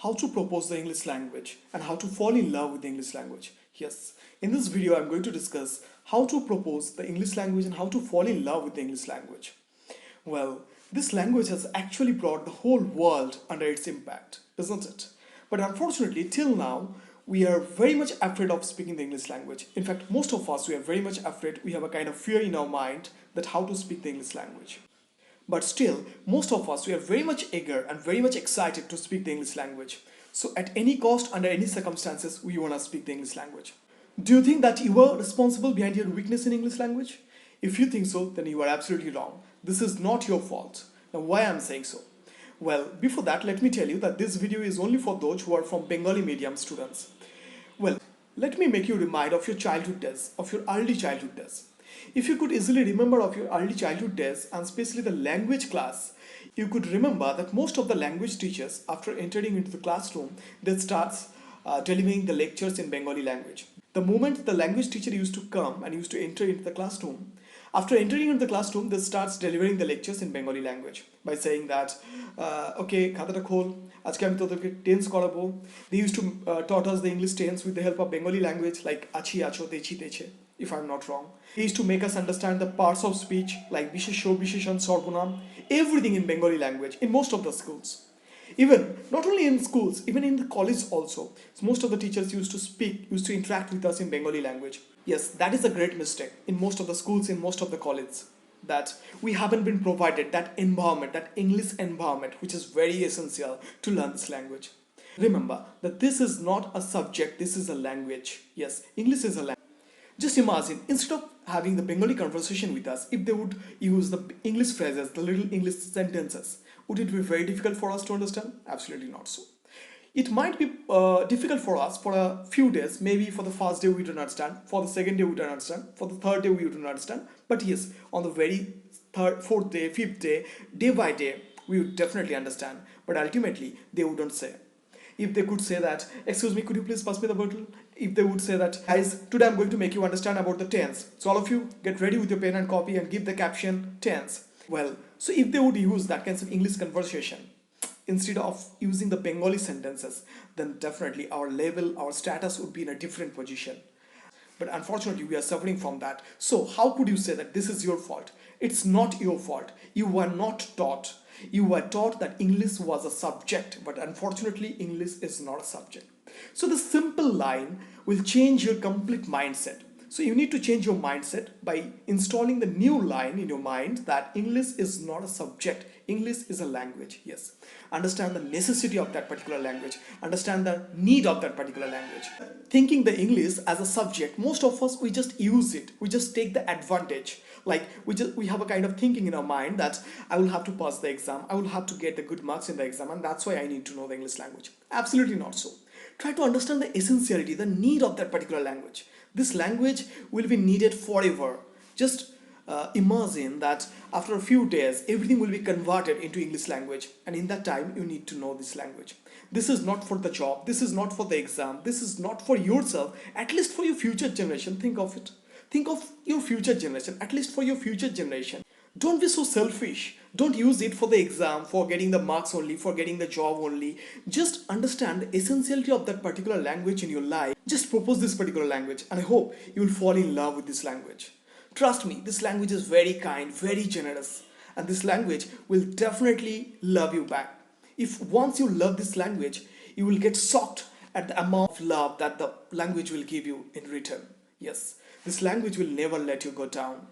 how to propose the English language and how to fall in love with the English language. Yes, in this video I'm going to discuss how to propose the English language and how to fall in love with the English language. Well, this language has actually brought the whole world under its impact, isn't it? But unfortunately, till now, we are very much afraid of speaking the English language. In fact, most of us, we are very much afraid. We have a kind of fear in our mind that how to speak the English language. But still, most of us, we are very much eager and very much excited to speak the English language. So at any cost, under any circumstances, we want to speak the English language. Do you think that you are responsible behind your weakness in English language? If you think so, then you are absolutely wrong. This is not your fault. Now, why I'm saying so? Well, before that, let me tell you that this video is only for those who are from Bengali medium students. Well, let me make you remind of your childhood days, of your early childhood days. If you could easily remember of your early childhood days and especially the language class, you could remember that most of the language teachers, after entering into the classroom, they start delivering the lectures in Bengali language. The moment the language teacher used to come and used to enter into the classroom, after entering into the classroom, they starts delivering the lectures in Bengali language by saying that, okay, খাতাটা খোল, আজকে আমি তোদেরকে tense করাবো. They used to taught us the English tense with the help of Bengali language like আছি আছো তেছি তেছে, if I'm not wrong. They used to make us understand the parts of speech like বিশেষ্য বিশেষণ সর্বনাম, everything in Bengali language in most of the schools. Even not only in schools, even in the college also, most of the teachers used to interact with us in Bengali language. Yes, that is a great mistake in most of the schools, in most of the colleges, that we haven't been provided that environment, that English environment, which is very essential to learn this language. Remember that this is not a subject, this is a language. Yes, English is a language. Just imagine, instead of having the Bengali conversation with us, if they would use the English phrases, the little English sentences, would it be very difficult for us to understand? Absolutely not so. It might be difficult for us for a few days. Maybe for the first day we don't understand, for the second day we don't understand, for the third day we don't understand. But yes, on the very third, fourth day, fifth day, day by day, we would definitely understand. But ultimately, they wouldn't say. If they could say that, excuse me, could you please pass me the bottle? If they would say that, guys, today I'm going to make you understand about the tense. So all of you, get ready with your pen and copy and give the caption tense. Well, so if they would use that kind of English conversation, instead of using the Bengali sentences, then definitely our level, our status would be in a different position. But unfortunately, we are suffering from that. So how could you say that this is your fault? It's not your fault. You were not taught. You were taught that English was a subject, but unfortunately, English is not a subject. So the simple line will change your complete mindset. So you need to change your mindset by installing the new line in your mind that English is not a subject. English is a language. Yes. Understand the necessity of that particular language. Understand the need of that particular language. Thinking the English as a subject, most of us, we just use it. We just take the advantage. Like we have a kind of thinking in our mind that I will have to pass the exam. I will have to get the good marks in the exam, and that's why I need to know the English language. Absolutely not so. Try to understand the essentiality, the need of that particular language. This language will be needed forever. Just imagine that after a few days, everything will be converted into English language. And in that time, you need to know this language. This is not for the job. This is not for the exam. This is not for yourself. At least for your future generation, think of it. Think of your future generation, at least for your future generation. Don't be so selfish. Don't use it for the exam, for getting the marks only, for getting the job only. Just understand the essentiality of that particular language in your life. Just propose this particular language, and I hope you will fall in love with this language. Trust me, this language is very kind, very generous, and this language will definitely love you back. If once you love this language, you will get shocked at the amount of love that the language will give you in return. Yes, this language will never let you go down.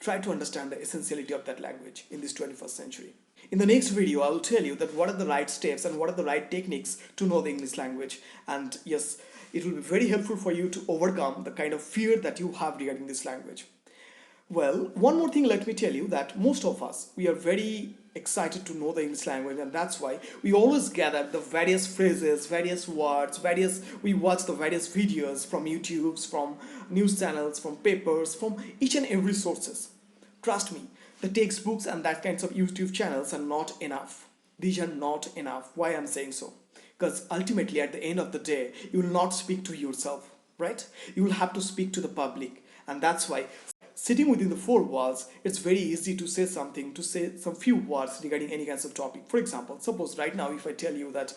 Try to understand the essentiality of that language in this 21st century. In the next video, I will tell you that what are the right steps and what are the right techniques to know the English language. And yes, it will be very helpful for you to overcome the kind of fear that you have regarding this language. Well, one more thing, let me tell you that most of us, we are very excited to know the English language, and that's why we always gather the various phrases, various words, we watch the various videos from YouTube, from news channels, from papers, from each and every sources. Trust me, the textbooks and that kinds of YouTube channels are not enough. These are not enough. Why I'm saying so? Because ultimately, at the end of the day, you will not speak to yourself, right? You will have to speak to the public, and that's why sitting within the four walls, it's very easy to say something, to say some few words regarding any kinds of topic. For example, suppose right now if I tell you that,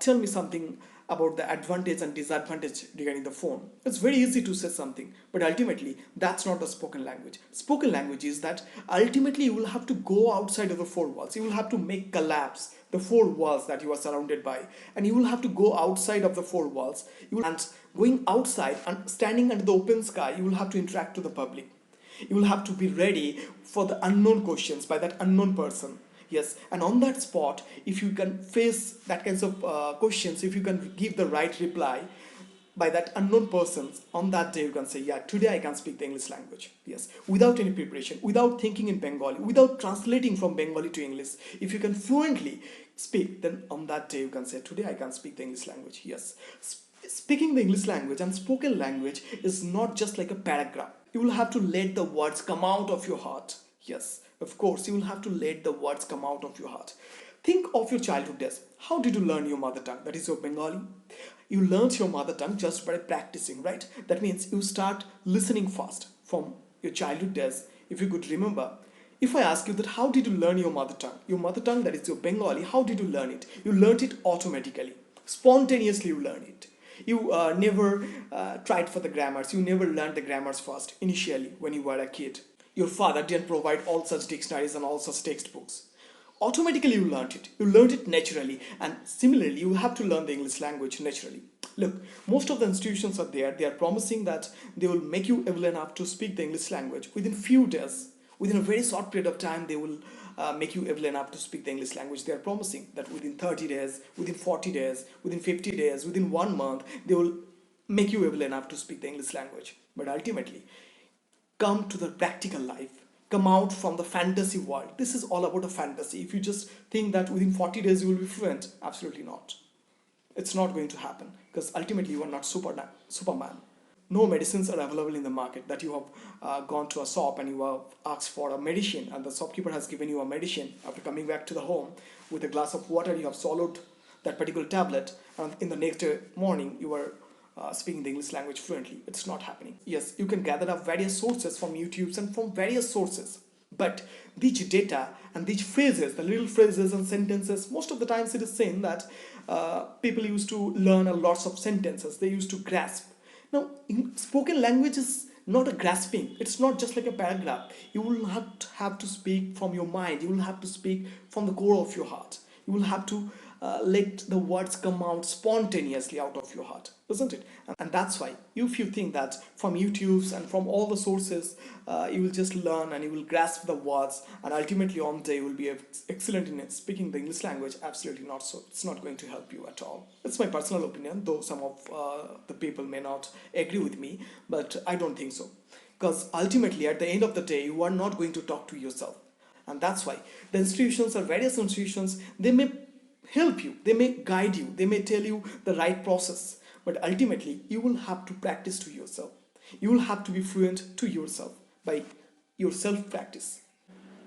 tell me something about the advantage and disadvantage regarding the phone. It's very easy to say something, but ultimately that's not the spoken language. Spoken language is that ultimately you will have to go outside of the four walls. You will have to make collapse the four walls that you are surrounded by, and you will have to go outside of the four walls. And going outside and standing under the open sky, you will have to interact to the public. You will have to be ready for the unknown questions by that unknown person. Yes, and on that spot, if you can face that kinds of questions, if you can give the right reply by that unknown person, on that day you can say, yeah, today I can speak the English language. Yes, without any preparation, without thinking in Bengali, without translating from Bengali to English. If you can fluently speak, then on that day you can say, today I can speak the English language. Yes, speaking the English language and spoken language is not just like a paragraph. You will have to let the words come out of your heart. Yes, of course, you will have to let the words come out of your heart. Think of your childhood days. How did you learn your mother tongue? That is your Bengali. You learned your mother tongue just by practicing, right? That means you start listening fast from your childhood days. If you could remember, if I ask you that how did you learn your mother tongue that is your Bengali, how did you learn it? You learned it automatically. Spontaneously you learn it. You never tried for the grammars. You never learned the grammars first initially when you were a kid. Your father didn't provide all such dictionaries and all such textbooks. Automatically you learned it. You learned it naturally, and similarly you have to learn the English language naturally. Look, most of the institutions are there. They are promising that they will make you able enough to speak the English language within few days. Within a very short period of time, they will make you able enough to speak the English language. They are promising that within 30 days, within 40 days, within 50 days, within 1 month, they will make you able enough to speak the English language. But ultimately, come to the practical life. Come out from the fantasy world. This is all about a fantasy. If you just think that within 40 days you will be fluent, absolutely not. It's not going to happen, because ultimately you are not Superman. No medicines are available in the market that you have gone to a shop and you have asked for a medicine, and the shopkeeper has given you a medicine. After coming back to the home with a glass of water, you have swallowed that particular tablet, and in the next morning you are speaking the English language fluently. It's not happening. Yes, you can gather up various sources from YouTube and from various sources, but these data and these phrases, the little phrases and sentences, most of the times it is saying that people used to learn a lots of sentences. They used to grasp. Now, spoken language is not a grasping. It's not just like a paragraph. You will have to speak from your mind. You will have to speak from the core of your heart. You will have to let the words come out spontaneously out of your heart, isn't it? And that's why if you think that from YouTube's and from all the sources you will just learn and you will grasp the words and ultimately on the day you will be excellent in speaking the English language, absolutely not so. It's not going to help you at all. It's my personal opinion, though some of the people may not agree with me, but I don't think so, because ultimately at the end of the day you are not going to talk to yourself. And that's why the institutions or various institutions, they may help you, they may guide you, they may tell you the right process, but ultimately you will have to practice to yourself. You will have to be fluent to yourself by your self practice.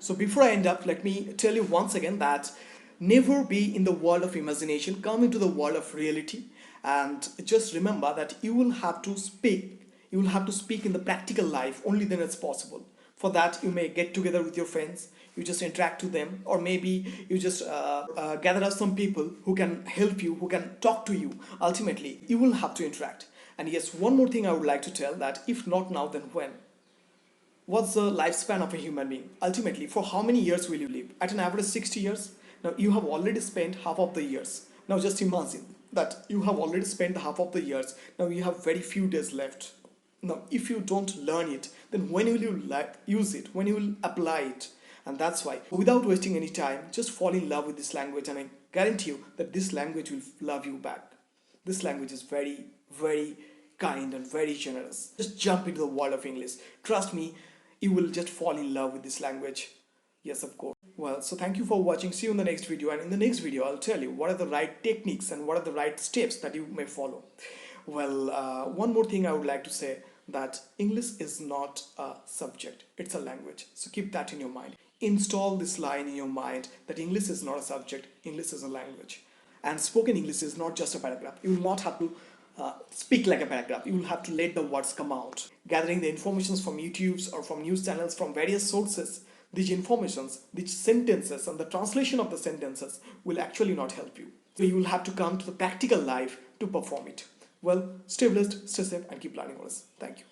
So before I end up, let me tell you once again that never be in the world of imagination, come into the world of reality, and just remember that you will have to speak in the practical life. Only then it's possible. For that, you may get together with your friends, you just interact with them, or maybe you just gather up some people who can help you, who can talk to you. Ultimately, you will have to interact. And yes, one more thing I would like to tell, that if not now, then when? What's the lifespan of a human being? Ultimately, for how many years will you live? At an average 60 years? Now, you have already spent half of the years. Now, just imagine that you have already spent half of the years. Now, you have very few days left. Now, if you don't learn it, then when will you use it? When you will apply it? And that's why, without wasting any time, just fall in love with this language, and I guarantee you that this language will love you back. This language is very, very kind and very generous. Just jump into the world of English. Trust me, you will just fall in love with this language. Yes, of course. Well, so thank you for watching. See you in the next video. And in the next video, I'll tell you what are the right techniques and what are the right steps that you may follow. Well, one more thing I would like to say, that English is not a subject, it's a language. So keep that in your mind. Install this line in your mind that English is not a subject, English is a language. And spoken English is not just a paragraph. You will not have to speak like a paragraph. You will have to let the words come out. Gathering the informations from YouTube's or from news channels from various sources, these informations, these sentences, and the translation of the sentences will actually not help you. So you will have to come to the practical life to perform it. Well, stay blessed, stay safe, and keep learning on us. Thank you.